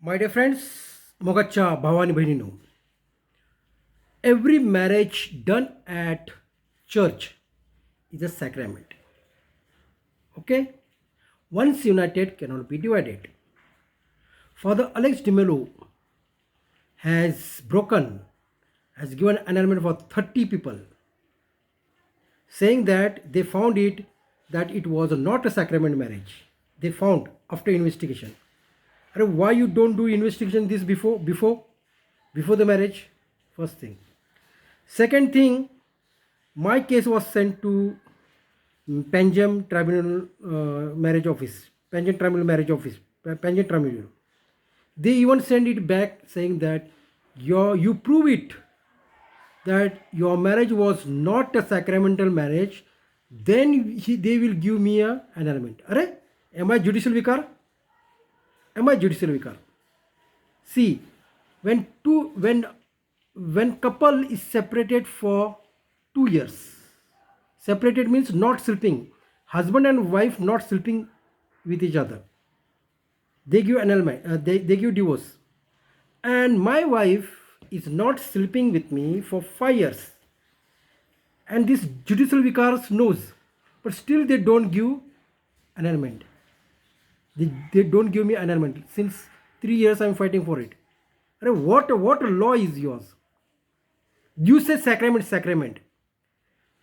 My dear friends, Mogacha Bhavani Bhainino, every marriage done at church is a sacrament. Okay? Once united cannot be divided. Father Alex de Mello has given annulment for 30 people, saying that they found that it was not a sacrament marriage. They found after investigation. Why you don't do investigation this before the marriage? First thing. Second thing, my case was sent to Panjam Tribunal Marriage Office, Panjam Tribunal Marriage Office, Panjam Tribunal. They even send it back saying that you prove it that your marriage was not a sacramental marriage, then they will give me an annulment. Am I judicial vicar? Am I judicial vicar? See, when couple is separated for 2 years, separated means not sleeping, husband and wife not sleeping with each other, they give annulment, they give divorce, and my wife is not sleeping with me for 5 years, and this judicial vicars knows, but still they don't give annulment. They don't give me annulment. Since 3 years I'm fighting for it. What law is yours? You say sacrament.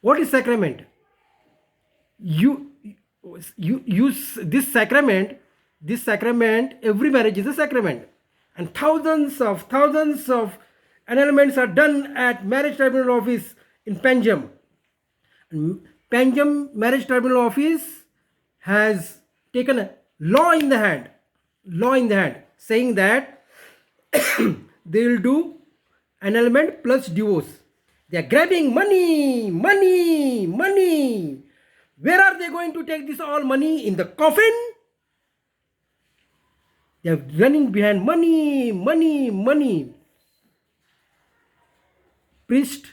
What is sacrament? You use this sacrament. Every marriage is a sacrament, and thousands of annulments are done at marriage tribunal office in Panjam. And Panjam marriage tribunal office has taken a law in the hand, saying that they will do annulment plus divorce. They are grabbing money. Where are they going to take this all money? In the coffin? They are running behind money. Priests,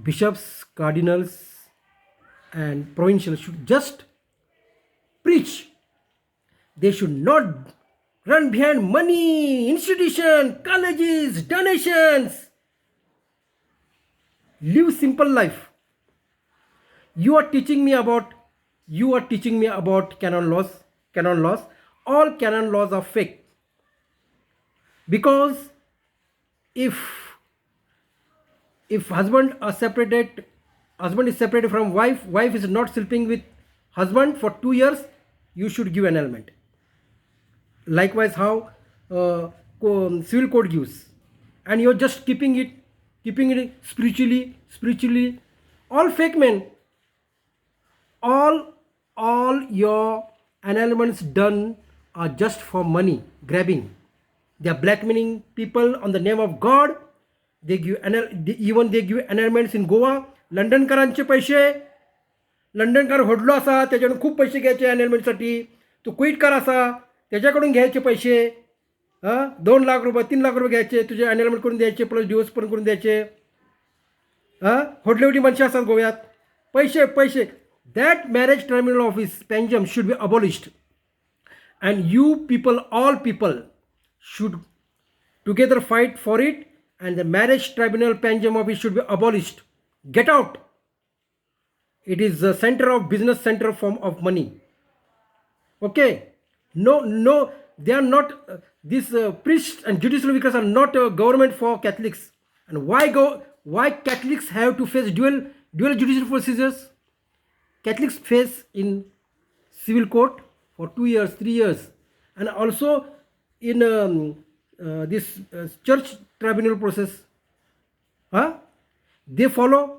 bishops, cardinals, and provincials should just preach. They should not run behind money, institution, colleges, donations. Live simple life. You are teaching me about canon laws. All canon laws are fake. Because if husband is separated from wife is not sleeping with husband for 2 years, you should give annulment. Likewise, how civil code gives, and you're just keeping it spiritually. All fake men. All your annulments done are just for money grabbing. They are blackmailing people on the name of God. They give annulments in Goa. लंडनकरांचे पैसे, लंडनकर होडलो असा त्याच्याकडून खूप पैसे घ्यायचे annulmentसाठी. तो क्विटकर असा त्याच्याकडून घ्यायचे पैसे, 2 लाख रुपये 3 लाख रुपये घ्यायचे, तुझे annulment करून द्यायचे, प्लस डिवोर्स पण करून द्यायचे. होडलेवटी माणसं असतात गोव्यात. पैसे. That marriage tribunal office Panjam should be abolished, and you people, all people, should together fight for it, and the marriage tribunal Panjam office should be abolished. Get out. It is a center of business, center form of money. Okay? No, they are not. These priests and judicial vicars are not government for Catholics. And why Catholics have to face dual judicial procedures? Catholics face in civil court for 2 years, 3 years, and also in this church tribunal process. They follow.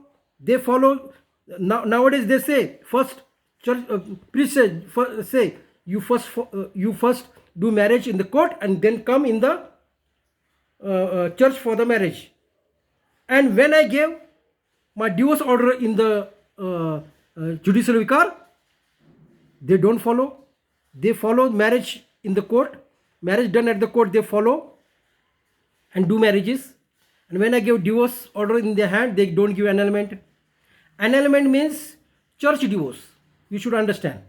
Nowadays they say first church priest say you first do marriage in the court and then come in the church for the marriage. And when I gave my divorce order in the judicial vicar, they don't follow. They follow marriage in the court, marriage done at the court, they follow and do marriages. And when I give divorce order in their hand, they don't give annulment. Annulment means church divorce. You should understand.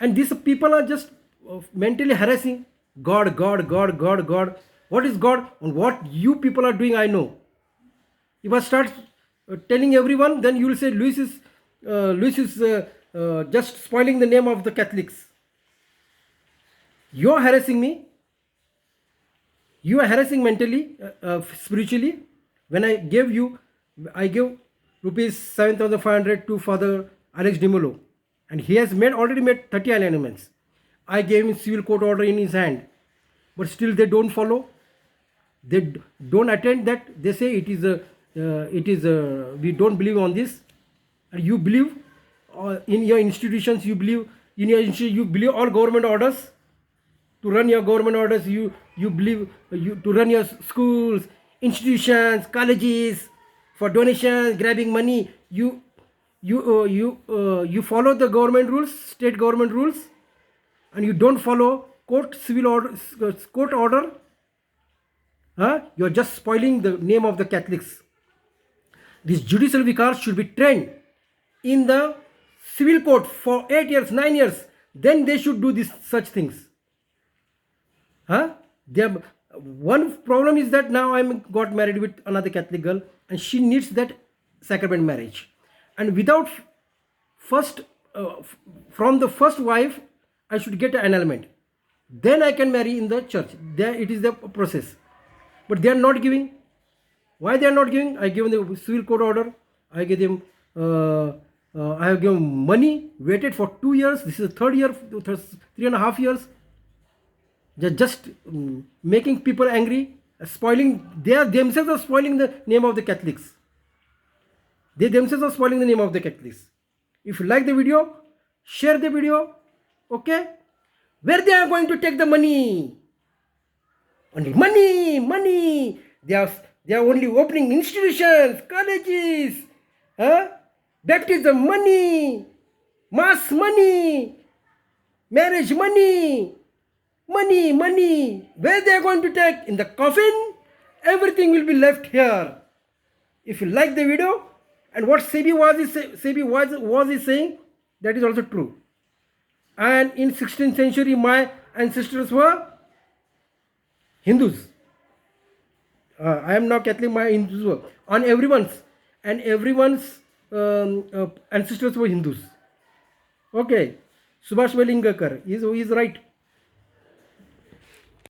And these people are just mentally harassing. God, God, God, God, God. What is God? And what you people are doing, I know. If I start telling everyone, then you will say Louis is just spoiling the name of the Catholics. You are harassing me. You are harassing mentally, spiritually. When I gave rupees 7,500 to Father Alex Dimolo, and he has already made 30 annulments. I gave him civil court order in his hand, but still they don't follow. They don't attend that. They say we don't believe on this, and you believe in your institutions. You believe in your you believe all government orders. To run your government orders, you believe to run your schools, institutions, colleges for donations, grabbing money. You follow the government rules, state government rules, and you don't follow court order. You're just spoiling the name of the Catholics. These judicial vicars should be trained in the civil court for 8 years, 9 years. Then they should do such things. One problem is that now I got married with another Catholic girl, and she needs that sacrament marriage, and without from the first wife I should get an annulment, then I can marry in the church. There it is the process, but they are not giving. Why they are not giving? I give them the civil court order. I give them I have given money, waited for 2 years. This is the third year, 3.5 years. They're just making people angry, spoiling. They themselves are spoiling the name of the Catholics. They themselves are spoiling the name of the Catholics. If you like the video, share the video. Okay? Where they are going to take the money? Only money, money. They are only opening institutions, colleges, baptism money, mass money, marriage money. Money. Where they are going to take? In the coffin? Everything will be left here. If you like the video, and what Sebi was saying, that is also true. And in 16th century, my ancestors were Hindus. I am now Catholic. My Hindus were on everyone's ancestors were Hindus. Okay, Subhash Velingakar is right.